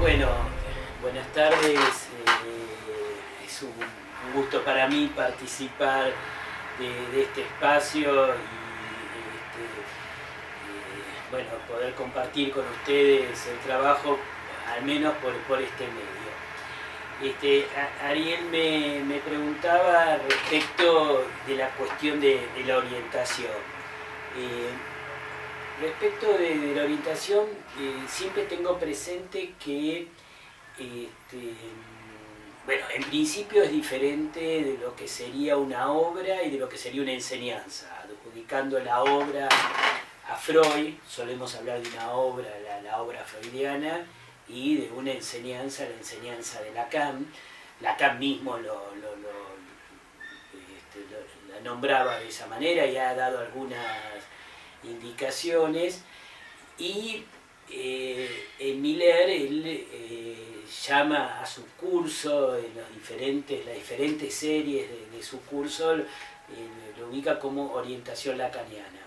Bueno, buenas tardes. Es un gusto para mí participar de este espacio y bueno, poder compartir con ustedes el trabajo, al menos por este medio. Ariel me preguntaba respecto de la cuestión de la orientación. Respecto de la orientación, siempre tengo presente que, bueno, en principio es diferente de lo que sería una obra y de lo que sería una enseñanza. Adjudicando la obra a Freud, solemos hablar de una obra, la obra freudiana, y de una enseñanza, la enseñanza de Lacan. Lacan mismo la nombraba de esa manera y ha dado algunas indicaciones, y en Miller él llama a su curso, en las diferentes series de su curso, lo ubica como orientación lacaniana.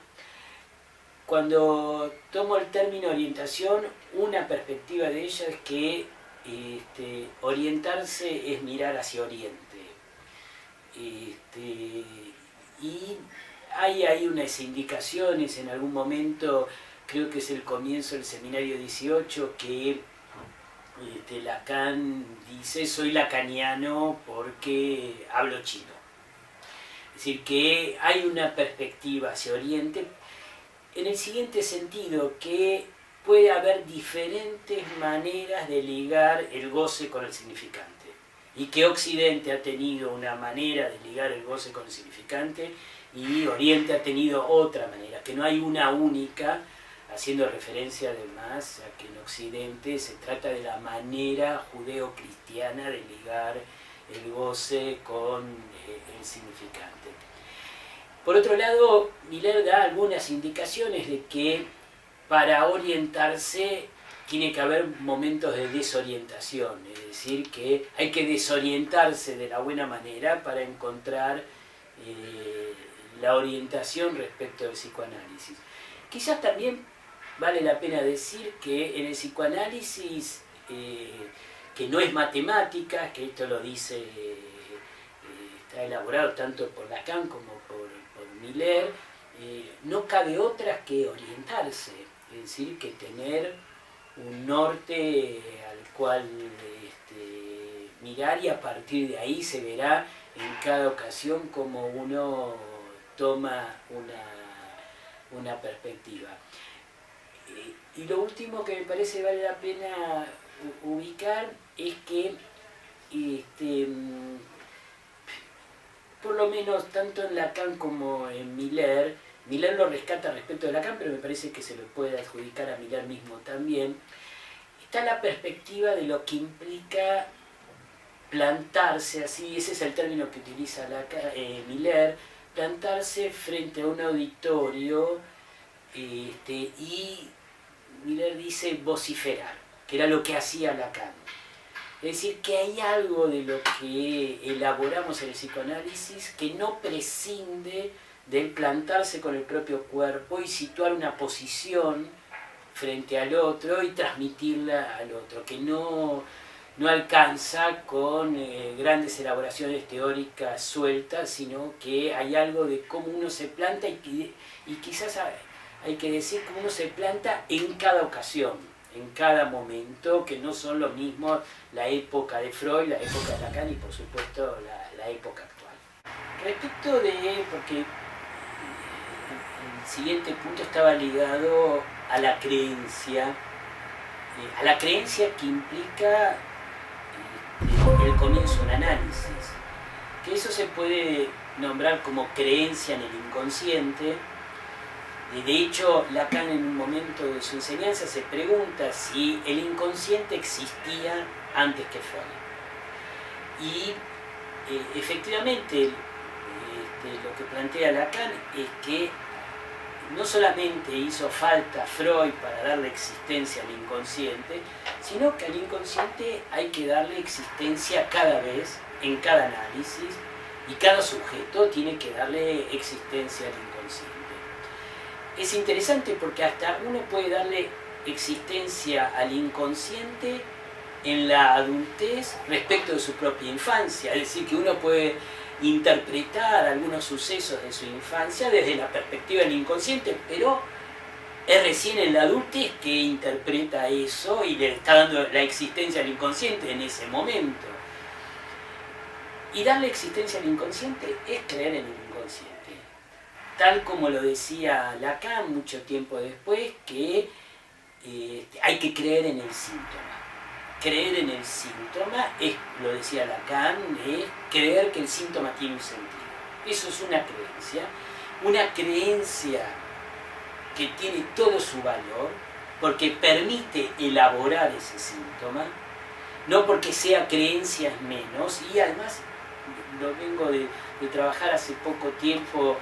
Cuando tomo el término orientación, una perspectiva de ella es que orientarse es mirar hacia Oriente. Y hay ahí unas indicaciones en algún momento, creo que es el comienzo del seminario 18, que Lacan dice: soy lacaniano porque hablo chino. Es decir, que hay una perspectiva hacia Oriente, en el siguiente sentido, que puede haber diferentes maneras de ligar el goce con el significante. Y que Occidente ha tenido una manera de ligar el goce con el significante, y Oriente ha tenido otra manera, que no hay una única, haciendo referencia además a que en Occidente se trata de la manera judeo-cristiana de ligar el goce con el significante. Por otro lado, Miller da algunas indicaciones de que para orientarse tiene que haber momentos de desorientación, es decir, que hay que desorientarse de la buena manera para encontrar la orientación respecto del psicoanálisis. Quizás también vale la pena decir que en el psicoanálisis, que no es matemática, que esto lo dice, está elaborado tanto por Lacan como por Miller, no cabe otra que orientarse, es decir, que tener un norte al cual mirar, y a partir de ahí se verá en cada ocasión como uno toma una perspectiva. Y lo último que me parece vale la pena ubicar es que por lo menos tanto en Lacan como en Miller lo rescata respecto de Lacan, pero me parece que se lo puede adjudicar a Miller mismo también, está la perspectiva de lo que implica plantarse, así, ese es el término que utiliza Miller, plantarse frente a un auditorio, y Miller dice vociferar, que era lo que hacía Lacan. Es decir, que hay algo de lo que elaboramos en el psicoanálisis que no prescinde del plantarse con el propio cuerpo y situar una posición frente al otro y transmitirla al otro, que no alcanza con grandes elaboraciones teóricas sueltas, sino que hay algo de cómo uno se planta, y quizás hay que decir cómo uno se planta en cada ocasión, en cada momento, que no son lo mismo la época de Freud, la época de Lacan y por supuesto la época actual. Respecto de, porque el siguiente punto estaba ligado a la creencia que implica el comienzo de un análisis, que eso se puede nombrar como creencia en el inconsciente. De hecho, Lacan en un momento de su enseñanza se pregunta si el inconsciente existía antes que Freud. Y efectivamente lo que plantea Lacan es que no solamente hizo falta Freud para darle existencia al inconsciente, sino que al inconsciente hay que darle existencia cada vez, en cada análisis, y cada sujeto tiene que darle existencia al inconsciente. Es interesante porque hasta uno puede darle existencia al inconsciente en la adultez respecto de su propia infancia. Es decir, que uno puede interpretar algunos sucesos de su infancia desde la perspectiva del inconsciente, pero es recién en la adultez que interpreta eso y le está dando la existencia al inconsciente en ese momento. Y darle existencia al inconsciente es creer en el inconsciente. Tal como lo decía Lacan mucho tiempo después, que hay que creer en el síntoma. Creer en el síntoma, es, lo decía Lacan, es creer que el síntoma tiene un sentido. Eso es una creencia que tiene todo su valor, porque permite elaborar ese síntoma, no porque sea creencias menos, y además lo vengo de trabajar hace poco tiempo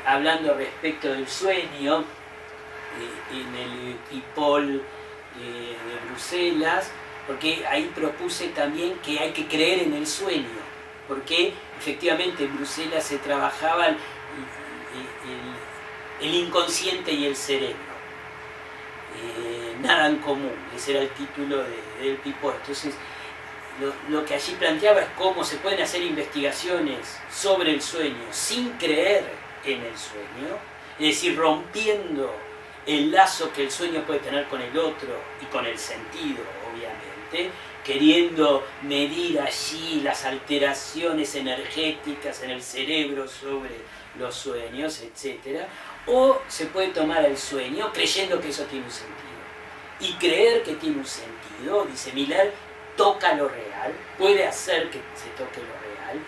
hablando respecto del sueño en el IPOL de Bruselas, porque ahí propuse también que hay que creer en el sueño, porque efectivamente en Bruselas se trabajaba el inconsciente y el cerebro. Nada en común, ese era el título del IPOL. Entonces, lo que allí planteaba es cómo se pueden hacer investigaciones sobre el sueño sin creer en el sueño, es decir, rompiendo el lazo que el sueño puede tener con el otro y con el sentido, obviamente, queriendo medir allí las alteraciones energéticas en el cerebro sobre los sueños, etc. O se puede tomar el sueño creyendo que eso tiene un sentido. Y creer que tiene un sentido, dice Miller, toca lo real, puede hacer que se toque lo real,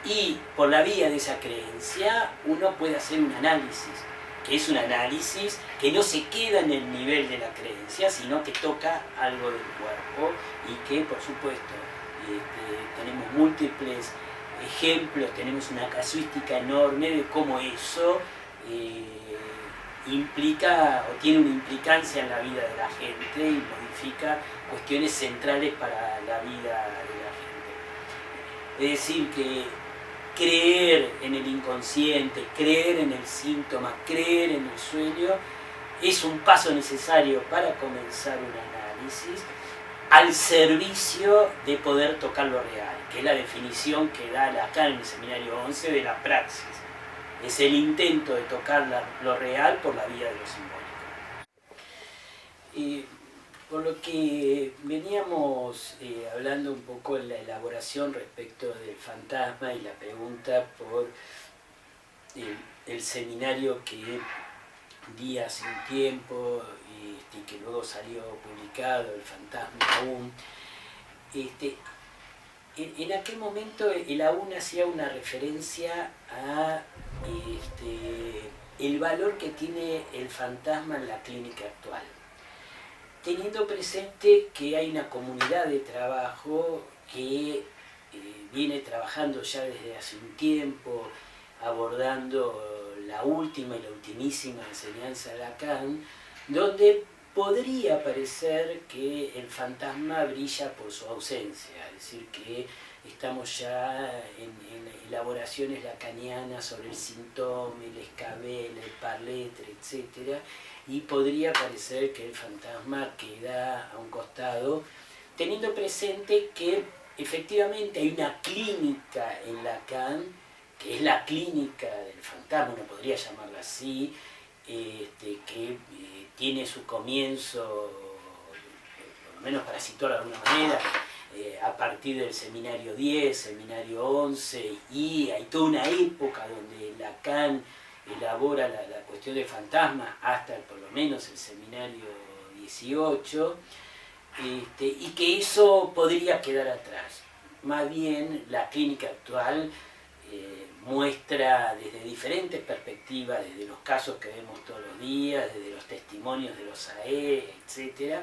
y por la vía de esa creencia uno puede hacer un análisis, que es un análisis que no se queda en el nivel de la creencia, sino que toca algo del cuerpo, y que por supuesto tenemos múltiples ejemplos, tenemos una casuística enorme de cómo eso implica o tiene una implicancia en la vida de la gente y modifica cuestiones centrales para la vida de la gente. Es decir, que creer en el inconsciente, creer en el síntoma, creer en el sueño, es un paso necesario para comenzar un análisis al servicio de poder tocar lo real, que es la definición que da Lacan en el seminario 11 de la praxis. Es el intento de tocar lo real por la vía de lo simbólico. Por lo que veníamos hablando un poco en la elaboración respecto del fantasma y la pregunta por el seminario que di hace un tiempo y que luego salió publicado, El fantasma aún. En aquel momento el aún hacía una referencia a el valor que tiene el fantasma en la clínica actual, teniendo presente que hay una comunidad de trabajo que viene trabajando ya desde hace un tiempo, abordando la última y la ultimísima enseñanza de Lacan, donde podría parecer que el fantasma brilla por su ausencia, es decir, que estamos ya en elaboraciones lacanianas sobre el síntoma, el escabel, el parletre, etc. Y podría parecer que el fantasma queda a un costado, teniendo presente que efectivamente hay una clínica en Lacan, que es la clínica del fantasma, uno podría llamarla así, que tiene su comienzo, por lo menos para situarlo de alguna manera, a partir del seminario 10, seminario 11, y hay toda una época donde Lacan elabora la cuestión del fantasma hasta por lo menos el seminario 18, y que eso podría quedar atrás. Más bien la clínica actual muestra desde diferentes perspectivas, desde los casos que vemos todos los días, desde los testimonios de los AE, etc.,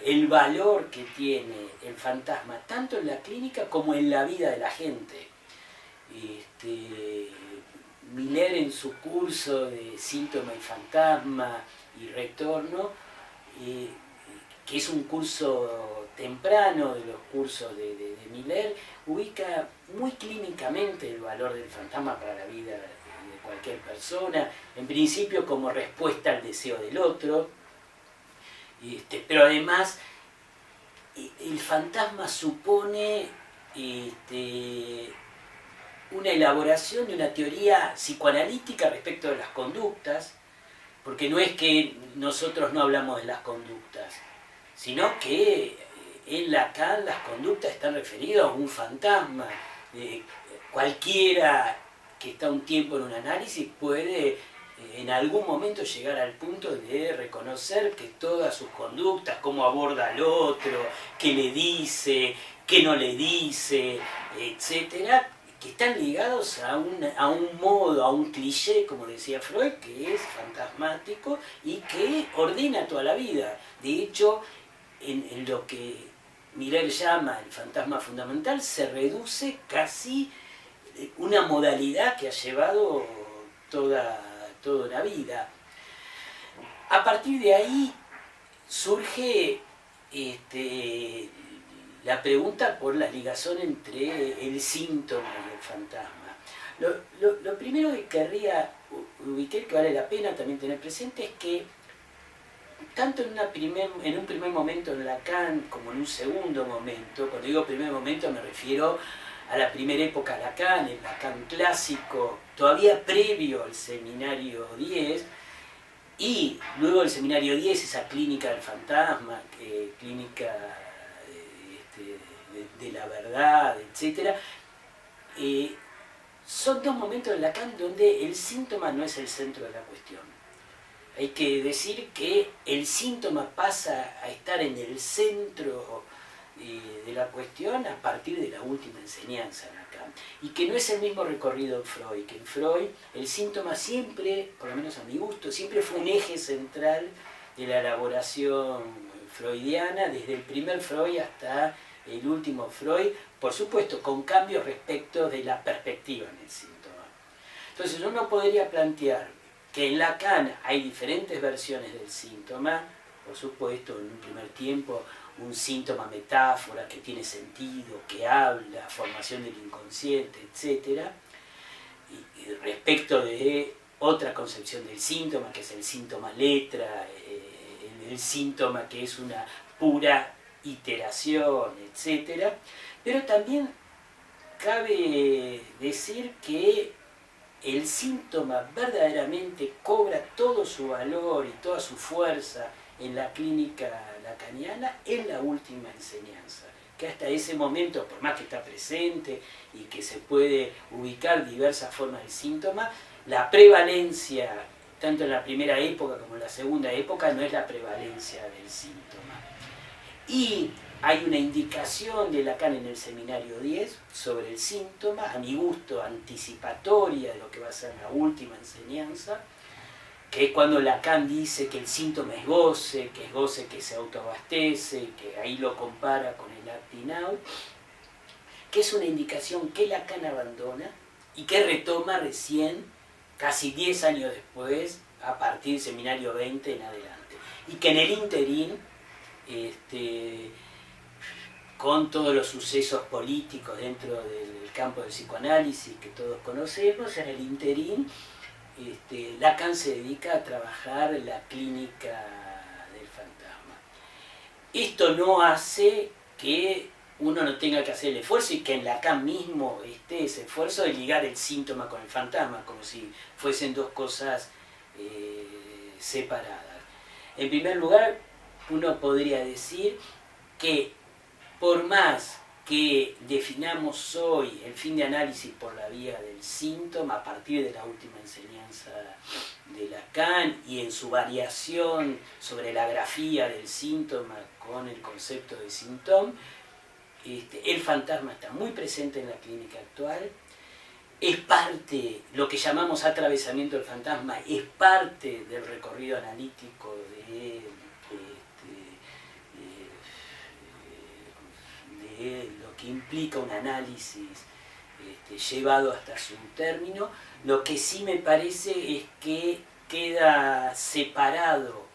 el valor que tiene el fantasma, tanto en la clínica como en la vida de la gente. Miller en su curso de síntoma y fantasma y retorno, que es un curso temprano de los cursos de Miller, ubica muy clínicamente el valor del fantasma para la vida de cualquier persona, en principio como respuesta al deseo del otro, pero además el fantasma supone una elaboración de una teoría psicoanalítica respecto de las conductas, porque no es que nosotros no hablamos de las conductas, sino que en Lacan las conductas están referidas a un fantasma. Cualquiera que está un tiempo en un análisis puede en algún momento llegar al punto de reconocer que todas sus conductas, cómo aborda al otro, qué le dice, qué no le dice, etcétera, que están ligados a un modo, a un cliché, como decía Freud, que es fantasmático y que ordena toda la vida. De hecho, en lo que Mirer llama el fantasma fundamental, se reduce casi una modalidad que ha llevado toda la vida. A partir de ahí surge la pregunta por la ligazón entre el síntoma y el fantasma. Lo primero que querría ubicar, que vale la pena también tener presente, es que tanto en un primer momento en Lacan como en un segundo momento, cuando digo primer momento me refiero a la primera época de Lacan, el Lacan clásico, todavía previo al seminario 10, y luego del seminario 10, esa clínica del fantasma, clínica de la verdad, etc. Son dos momentos de Lacan donde el síntoma no es el centro de la cuestión. Hay que decir que el síntoma pasa a estar en el centro de la cuestión a partir de la última enseñanza de Lacan. Y que no es el mismo recorrido en Freud, que en Freud el síntoma siempre, por lo menos a mi gusto, siempre fue un eje central de la elaboración freudiana, desde el primer Freud hasta el último Freud, por supuesto con cambios respecto de la perspectiva en el síntoma. Entonces uno podría plantear que en Lacan hay diferentes versiones del síntoma, por supuesto en un primer tiempo un síntoma metáfora que tiene sentido, que habla, formación del inconsciente, etc. Y respecto de otra concepción del síntoma, que es el síntoma letra, el síntoma que es una pura iteración, etc. Pero también cabe decir que el síntoma verdaderamente cobra todo su valor y toda su fuerza en la clínica lacaniana en la última enseñanza, que hasta ese momento, por más que está presente y que se puede ubicar diversas formas del síntoma, la prevalencia, tanto en la primera época como en la segunda época, no es la prevalencia del síntoma. Y hay una indicación de Lacan en el seminario 10 sobre el síntoma, a mi gusto anticipatoria de lo que va a ser la última enseñanza, que es cuando Lacan dice que el síntoma es goce que se autoabastece, que ahí lo compara con el acting out, que es una indicación que Lacan abandona y que retoma recién, casi 10 años después, a partir del seminario 20 en adelante. Y que en el interín, con todos los sucesos políticos dentro del campo del psicoanálisis que todos conocemos, en el interín, Lacan se dedica a trabajar la clínica del fantasma. Esto no hace que uno no tenga que hacer el esfuerzo y que en Lacan mismo esté ese esfuerzo de ligar el síntoma con el fantasma, como si fuesen dos cosas separadas. En primer lugar, uno podría decir que por más que definamos hoy el fin de análisis por la vía del síntoma a partir de la última enseñanza de Lacan y en su variación sobre la grafía del síntoma con el concepto de síntoma, el fantasma está muy presente en la clínica actual, es parte, lo que llamamos atravesamiento del fantasma, es parte del recorrido analítico de lo que implica un análisis llevado hasta su término. Lo que sí me parece es que queda separado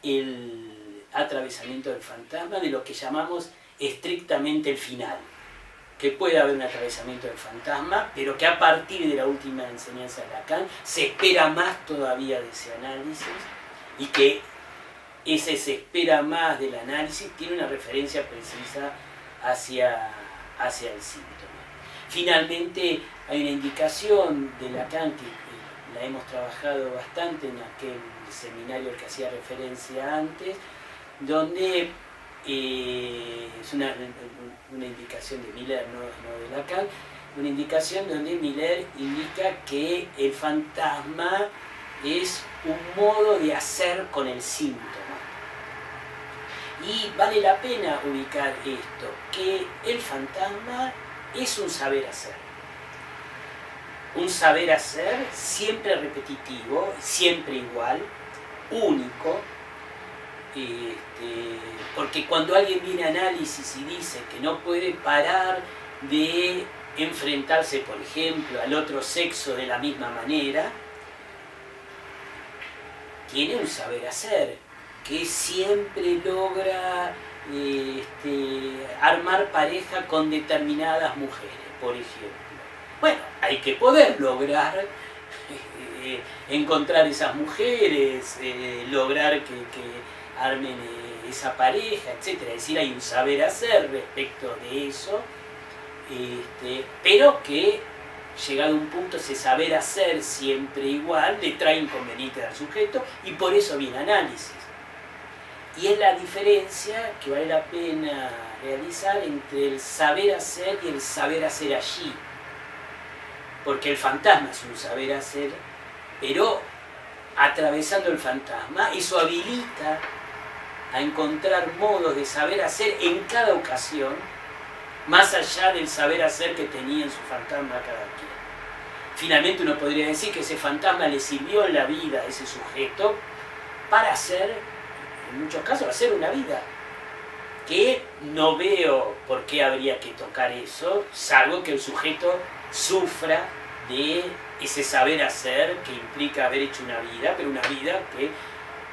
el atravesamiento del fantasma de lo que llamamos estrictamente el final, que puede haber un atravesamiento del fantasma, pero que a partir de la última enseñanza de Lacan se espera más todavía de ese análisis y que ese se espera más del análisis, tiene una referencia precisa hacia el síntoma. Finalmente, hay una indicación de Lacan que la hemos trabajado bastante en aquel seminario al que hacía referencia antes, donde es una indicación de Miller, no de Lacan, una indicación donde Miller indica que el fantasma es un modo de hacer con el síntoma. Y vale la pena ubicar esto, que el fantasma es un saber hacer. Un saber hacer siempre repetitivo, siempre igual, único, porque cuando alguien viene a análisis y dice que no puede parar de enfrentarse, por ejemplo, al otro sexo de la misma manera, tiene un saber hacer que siempre logra armar pareja con determinadas mujeres, por ejemplo. Bueno, hay que poder lograr encontrar esas mujeres, lograr que armen esa pareja, etc. Es decir, hay un saber hacer respecto de eso, pero que llegado a un punto ese saber hacer siempre igual le trae inconvenientes al sujeto y por eso viene análisis. Y es la diferencia que vale la pena realizar entre el saber hacer y el saber hacer allí. Porque el fantasma es un saber hacer, pero atravesando el fantasma, eso habilita a encontrar modos de saber hacer en cada ocasión, más allá del saber hacer que tenía en su fantasma cada quien. Finalmente uno podría decir que ese fantasma le sirvió en la vida a ese sujeto para hacer, en muchos casos, hacer una vida. Que no veo por qué habría que tocar eso, salvo que el sujeto sufra de ese saber hacer que implica haber hecho una vida, pero una vida que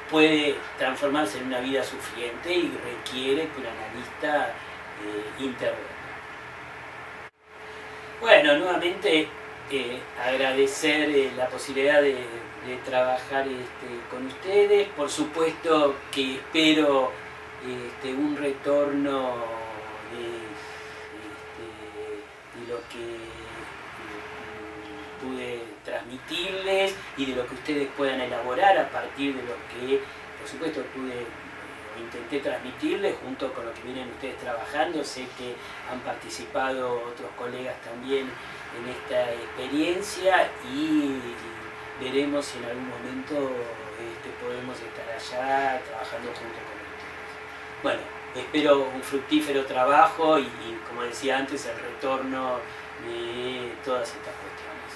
puede transformarse en una vida sufriente y requiere que un analista intervenga. Bueno, nuevamente agradecer la posibilidad de trabajar con ustedes. Por supuesto que espero un retorno de lo que pude transmitirles y de lo que ustedes puedan elaborar a partir de lo que, por supuesto, intenté transmitirles junto con lo que vienen ustedes trabajando. Sé que han participado otros colegas también en esta experiencia y veremos si en algún momento podemos estar allá trabajando junto con ustedes. Bueno, espero un fructífero trabajo y como decía antes, el retorno de todas estas cuestiones.